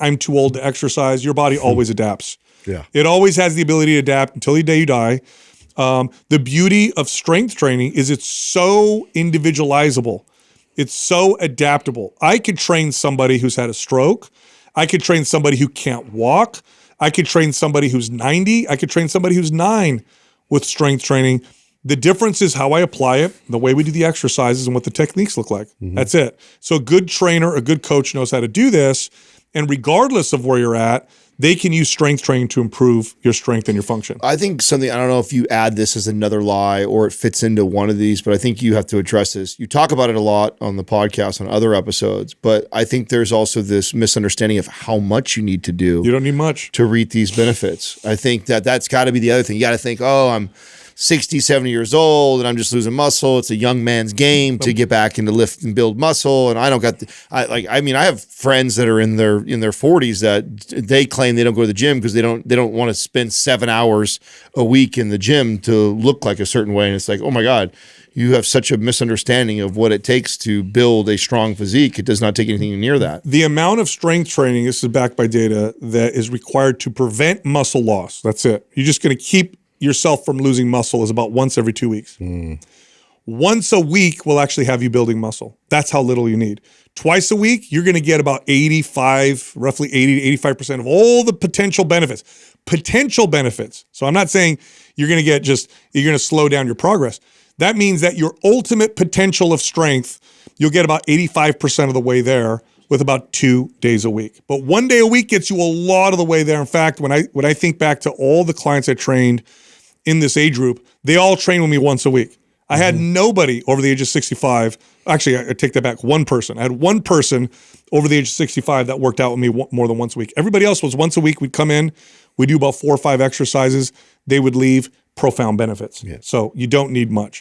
I'm too old to exercise. Your body always adapts. Yeah. It always has the ability to adapt until the day you die. The beauty of strength training is it's so individualizable. It's so adaptable. I could train somebody who's had a stroke. I could train somebody who can't walk. I could train somebody who's 90. I could train somebody who's 9 with strength training. The difference is how I apply it, the way we do the exercises, and what the techniques look like. That's it. So a good trainer, a good coach knows how to do this. And regardless of where you're at, they can use strength training to improve your strength and your function. I think something, I don't know if you add this as another lie or it fits into one of these, but I think you have to address this. You talk about it a lot on the podcast, on other episodes, but I think there's also this misunderstanding of how much you need to do. You don't need much to reap these benefits. I think that that's got to be the other thing. You got to think, oh, I'm 60, 70 years old and I'm just losing muscle. It's a young man's game to get back into lift and build muscle. And I don't got, I have friends that are in their 40s that they claim they don't go to the gym because they don't want to spend 7 hours a week in the gym to look like a certain way. And it's like, oh my God, you have such a misunderstanding of what it takes to build a strong physique. It does not take anything near that. The amount of strength training, this is backed by data, that is required to prevent muscle loss. That's it. You're just going to keep yourself from losing muscle is about once every 2 weeks. Once a week will actually have you building muscle. That's how little you need. Twice a week, you're going to get about roughly 80 to 85% of all the potential benefits. Potential benefits. So I'm not saying you're going to slow down your progress. That means that your ultimate potential of strength, you'll get about 85% of the way there with about 2 days a week. But 1 day a week gets you a lot of the way there. In fact, when I think back to all the clients I trained in this age group, they all train with me once a week. I had nobody over the age of 65. Actually, I take that back. One person. I had one person over the age of 65 that worked out with me more than once a week. Everybody else was once a week. We'd come in, we'd do about 4 or 5 exercises. They would leave, profound benefits. Yeah. So you don't need much.